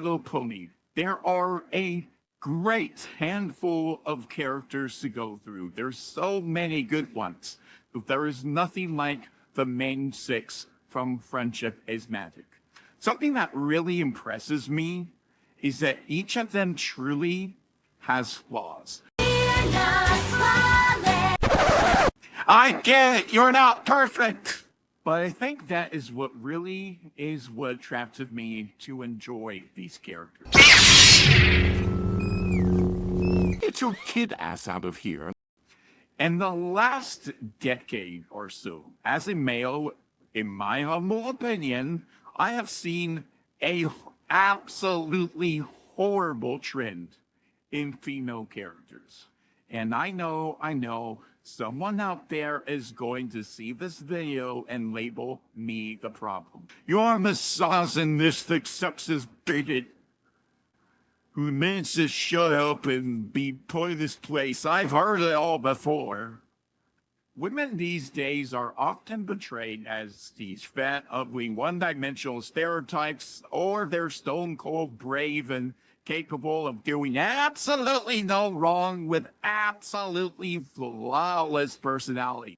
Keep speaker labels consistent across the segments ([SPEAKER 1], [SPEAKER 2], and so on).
[SPEAKER 1] Little Pony. There are a great handful of characters to go through. There's so many good ones. But there is nothing like the main six from Friendship is Magic. Something that really impresses me is that each of them truly has flaws. I get it, you're not perfect. But I think that is what really is what attracted me to enjoy these characters. Get your kid ass out of here. In the last decade or so, as a male, in my humble opinion, I have seen a absolutely horrible trend in female characters. And I know, someone out there is going to see this video and label me the problem. You're a misogynistic, sexist bigot who means to shut up and be put in this place. I've heard it all before. Women these days are often portrayed as these fat, ugly, one-dimensional stereotypes, or they're stone-cold brave and capable of doing absolutely no wrong with absolutely flawless personality.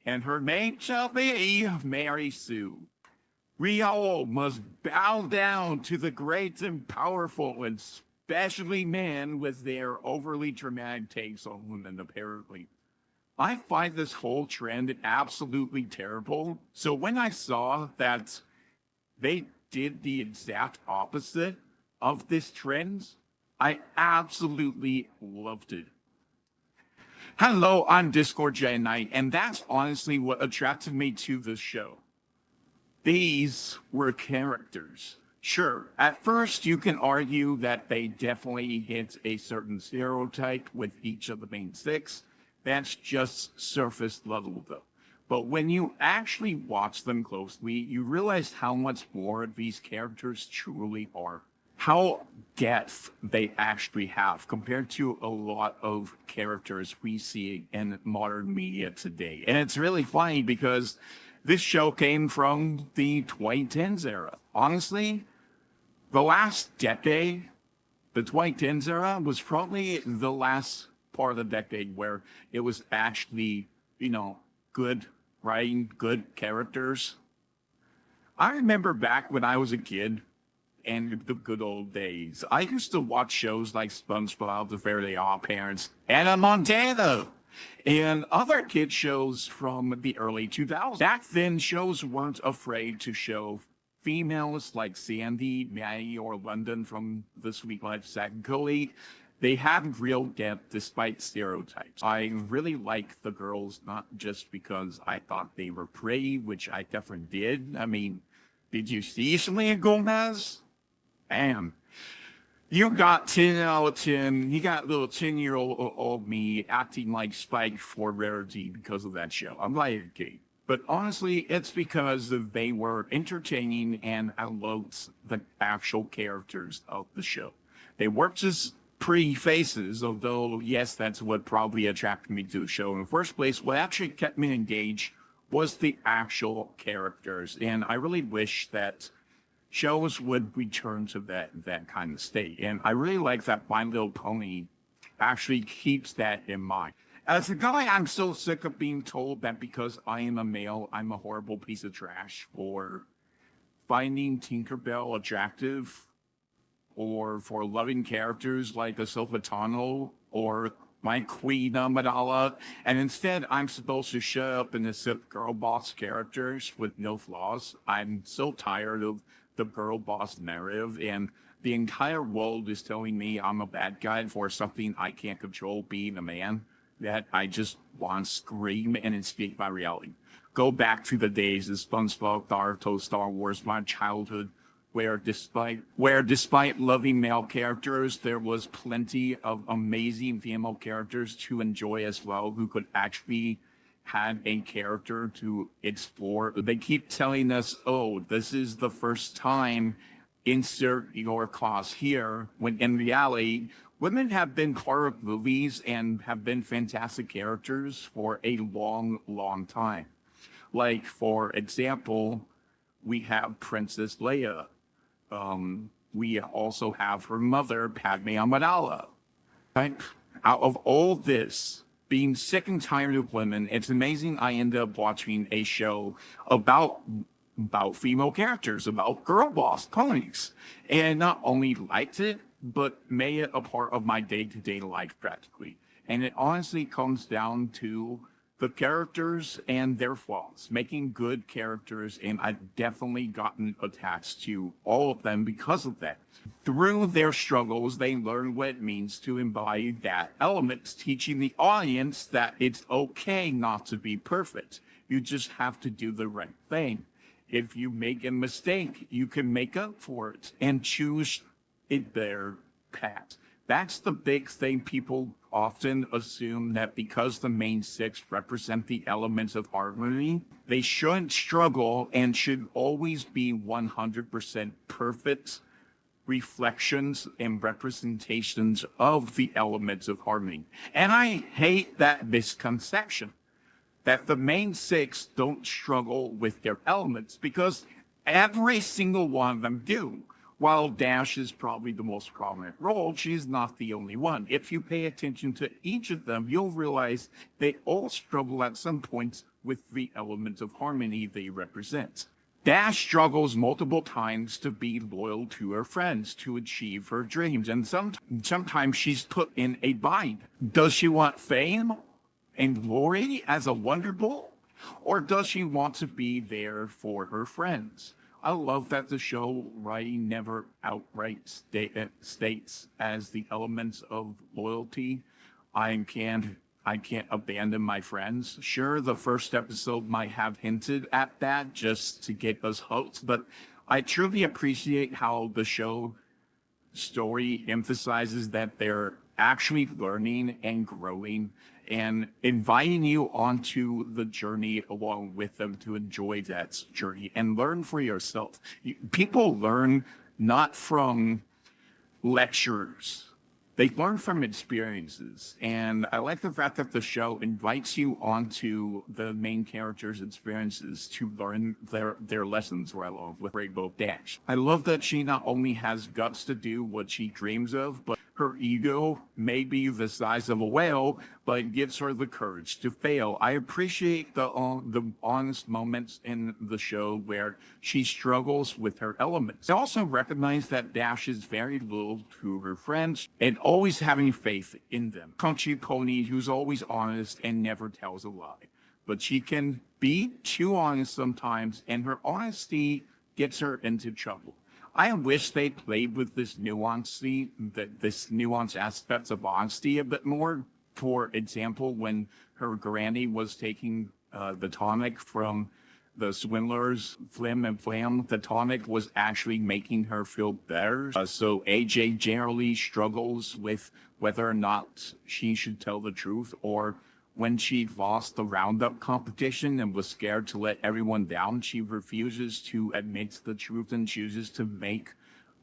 [SPEAKER 1] And her name shall be Mary Sue. We all must bow down to the great and powerful, and especially men with their overly dramatic takes on women, apparently. I find this whole trend absolutely terrible. So when I saw that they did the exact opposite of this trend, I absolutely loved it. Hello, I'm Discord J Knight, and that's honestly what attracted me to this show. These were characters. Sure, at first you can argue that they definitely hit a certain stereotype with each of the main six. That's just surface level though. But when you actually watch them closely, you realize how much more these characters truly are. How depth they actually have compared to a lot of characters we see in modern media today. And it's really funny because this show came from the 2010s era. Honestly, the last decade, the 2010s era was probably the last part of the decade where it was actually, good writing, good characters. I remember back when I was a kid and the good old days, I used to watch shows like SpongeBob, The Fairly Odd Parents, Anna Montana, and other kid shows from the early 2000s. Back then, shows weren't afraid to show females like Sandy, Maddie, or London from The Sweet Life of Zack and Cody. They had real depth despite stereotypes. I really liked the girls, not just because I thought they were pretty, which I definitely did. I mean, did you see Selena Gomez? Bam. You got 10 out of 10. You got little 10-year-old me acting like Spike for Rarity because of that show. I'm like, okay. But honestly, it's because they were entertaining and I loved the actual characters of the show. They weren't just pretty faces, although, yes, that's what probably attracted me to the show in the first place. What actually kept me engaged was the actual characters. And I really wish that shows would return to that kind of state. And I really like that My Little Pony actually keeps that in mind. As a guy, I'm so sick of being told that because I am a male, I'm a horrible piece of trash for finding Tinkerbell attractive or for loving characters like Ahsoka Tano or my Queen Amidala. And instead, I'm supposed to shut up and accept girl boss characters with no flaws. I'm so tired of the girl boss narrative, and the entire world is telling me I'm a bad guy for something I can't control, being a man, that I just want to scream and escape my reality. Go back to the days of SpongeBob, Naruto, Star Wars, my childhood, where despite loving male characters, there was plenty of amazing female characters to enjoy as well, who could actually have a character to explore. They keep telling us, oh, this is the first time, insert your clause here, when in reality, women have been part of movies and have been fantastic characters for a long, long time. Like, for example, we have Princess Leia. we also have her mother, Padme Amidala. Right? Out of all this, being sick and tired of women, it's amazing I ended up watching a show about female characters, about girl boss ponies, and not only liked it, but made it a part of my day-to-day life practically. And it honestly comes down to the characters and their flaws, making good characters, and I've definitely gotten attached to all of them because of that. Through their struggles, they learn what it means to embody that element, teaching the audience that it's okay not to be perfect. You just have to do the right thing. If you make a mistake, you can make up for it and choose their path. That's the big thing. People often assume that because the main six represent the elements of harmony, they shouldn't struggle and should always be 100% perfect reflections and representations of the elements of harmony. And I hate that misconception that the main six don't struggle with their elements, because every single one of them do. While Dash is probably the most prominent role, she's not the only one. If you pay attention to each of them, you'll realize they all struggle at some points with the elements of harmony they represent. Dash struggles multiple times to be loyal to her friends, to achieve her dreams, and sometimes she's put in a bind. Does she want fame and glory as a Wonder Bull, or does she want to be there for her friends? I love that the show writing never outright states as the elements of loyalty. I can't abandon my friends. Sure, the first episode might have hinted at that just to get us hooked, but I truly appreciate how the show story emphasizes that they're actually learning and growing and inviting you onto the journey along with them to enjoy that journey and learn for yourself. People learn not from lectures. They learn from experiences. And I like the fact that the show invites you onto the main character's experiences to learn their lessons right along with Rainbow Dash. I love that she not only has guts to do what she dreams of, but her ego may be the size of a whale, but it gives her the courage to fail. I appreciate the honest moments in the show where she struggles with her elements. I also recognize that Dash is very loyal to her friends and always having faith in them. Country pony who's always honest and never tells a lie. But she can be too honest sometimes, and her honesty gets her into trouble. I wish they played with this nuanced aspects of honesty a bit more. For example, when her granny was taking the tonic from the swindlers, Flim and Flam, the tonic was actually making her feel better. So AJ generally struggles with whether or not she should tell the truth, or when she lost the roundup competition and was scared to let everyone down, she refuses to admit the truth and chooses to make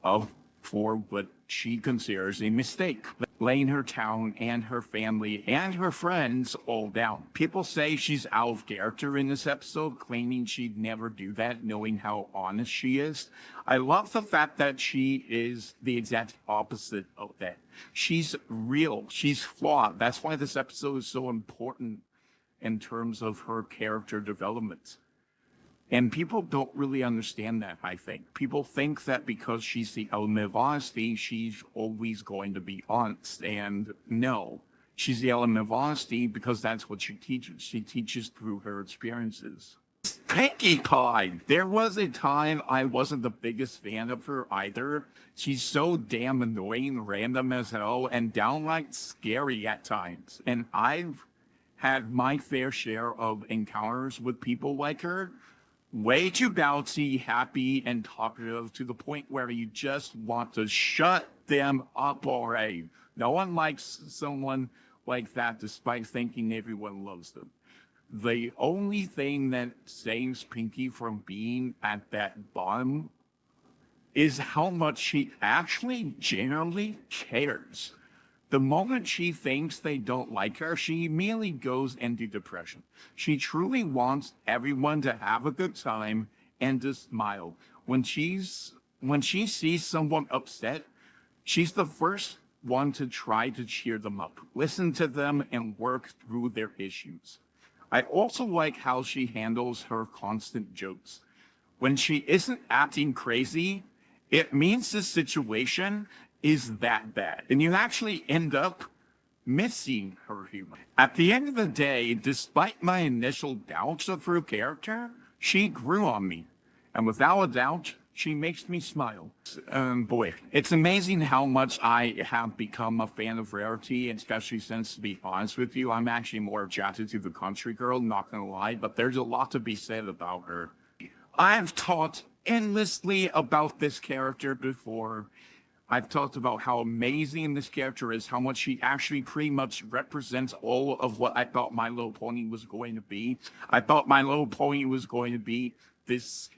[SPEAKER 1] up for what she considers a mistake, laying her town and her family and her friends all down. People say she's out of character in this episode, claiming she'd never do that, knowing how honest she is. I love the fact that she is the exact opposite of that. She's real. She's flawed. That's why this episode is so important in terms of her character development. And people don't really understand that, I think. People think that because she's the element of honesty, she's always going to be honest. And no, she's the element of honesty because that's what she teaches. She teaches through her experiences. Pinkie Pie. There was a time I wasn't the biggest fan of her either. She's so damn annoying, random as hell, and downright scary at times. And I've had my fair share of encounters with people like her. Way too bouncy, happy, and talkative to the point where you just want to shut them up already. No one likes someone like that despite thinking everyone loves them. The only thing that saves Pinkie from being at that bottom is how much she actually genuinely cares. The moment she thinks they don't like her, she immediately goes into depression. She truly wants everyone to have a good time and to smile. When when she sees someone upset, she's the first one to try to cheer them up, listen to them, and work through their issues. I also like how she handles her constant jokes. When she isn't acting crazy, it means the situation is that bad. And you actually end up missing her humor. At the end of the day, despite my initial doubts of her character, she grew on me. And without a doubt, she makes me smile. Boy, it's amazing how much I have become a fan of Rarity, especially since, to be honest with you, I'm actually more attracted to the country girl, not gonna lie, but there's a lot to be said about her. I've talked endlessly about this character before. I've talked about how amazing this character is, how much she actually pretty much represents all of what I thought My Little Pony was going to be. I thought My Little Pony was going to be this,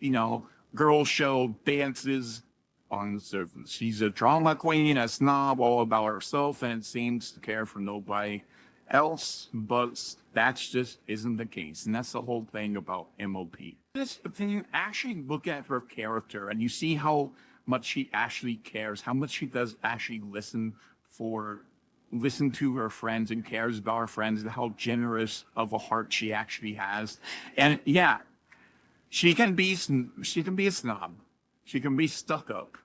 [SPEAKER 1] girl show dances on the surface. She's a drama queen, a snob, all about herself, and seems to care for nobody else, but that just isn't the case. And that's the whole thing about MOP. Then you actually look at her character and you see how much she actually cares, how much she does actually listen to her friends and cares about her friends, and how generous of a heart she actually has. And yeah, she can be a snob. She can be stuck up.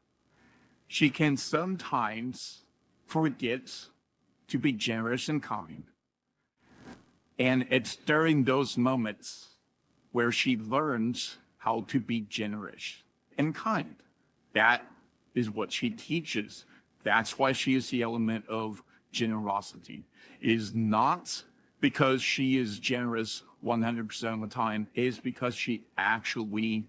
[SPEAKER 1] She can sometimes forget to be generous and kind. And it's during those moments where she learns how to be generous and kind. That is what she teaches. That's why she is the element of generosity. It is not because she is generous 100% of the time. It is because she actually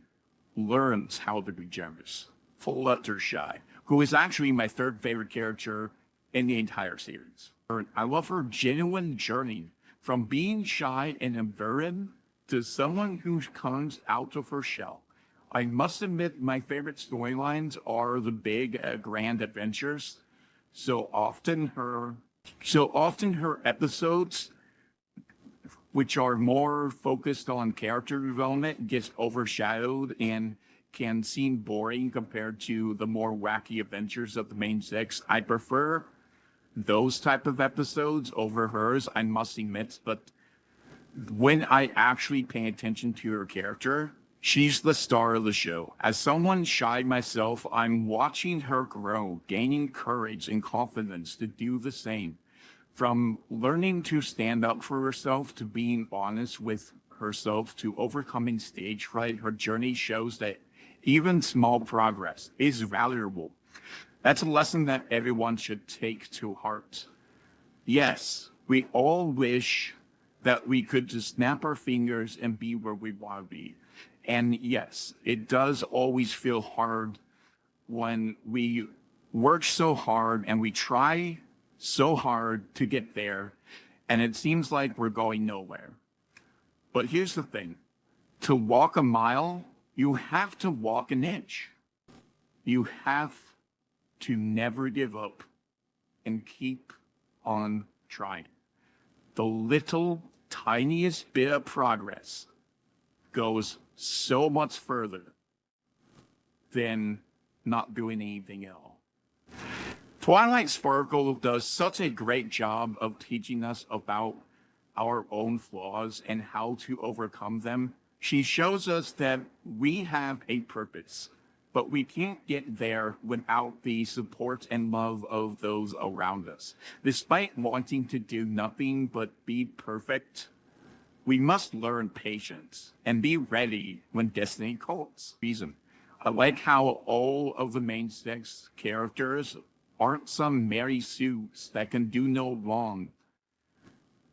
[SPEAKER 1] learns how to be generous. Fluttershy, who is actually my third favorite character in the entire series. I love her genuine journey from being shy and embarrassed to someone who comes out of her shell. I must admit, my favorite storylines are the big, grand adventures. So often her episodes, which are more focused on character development, gets overshadowed and can seem boring compared to the more wacky adventures of the main six. I prefer those type of episodes over hers, I must admit, but when I actually pay attention to her character, she's the star of the show. As someone shy myself, I'm watching her grow, gaining courage and confidence to do the same. From learning to stand up for herself to being honest with herself to overcoming stage fright, her journey shows that even small progress is valuable. That's a lesson that everyone should take to heart. Yes, we all wish that we could just snap our fingers and be where we want to be. And yes, it does always feel hard when we work so hard and we try so hard to get there, and it seems like we're going nowhere. But here's the thing. To walk a mile, you have to walk an inch. You have to never give up and keep on trying. The little tiniest bit of progress goes so much further than not doing anything else. Twilight Sparkle does such a great job of teaching us about our own flaws and how to overcome them. She shows us that we have a purpose, but we can't get there without the support and love of those around us. Despite wanting to do nothing but be perfect, we must learn patience and be ready when destiny calls. I like how all of the main six characters aren't some Mary Sues that can do no wrong,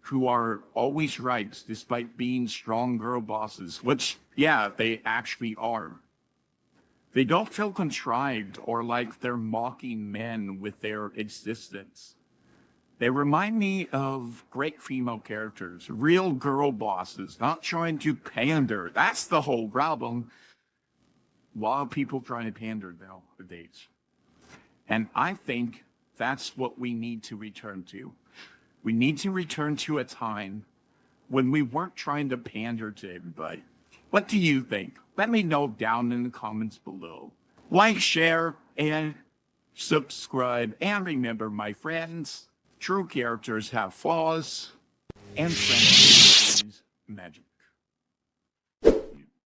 [SPEAKER 1] who are always right despite being strong girl bosses, which, yeah, they actually are. They don't feel contrived or like they're mocking men with their existence. They remind me of great female characters, real girl bosses, not trying to pander. That's the whole problem. A lot of people trying to pander nowadays. And I think that's what we need to return to. We need to return to a time when we weren't trying to pander to everybody. What do you think? Let me know down in the comments below. Like, share, and subscribe. And remember, my friends, true characters have flaws, and friendship is magic.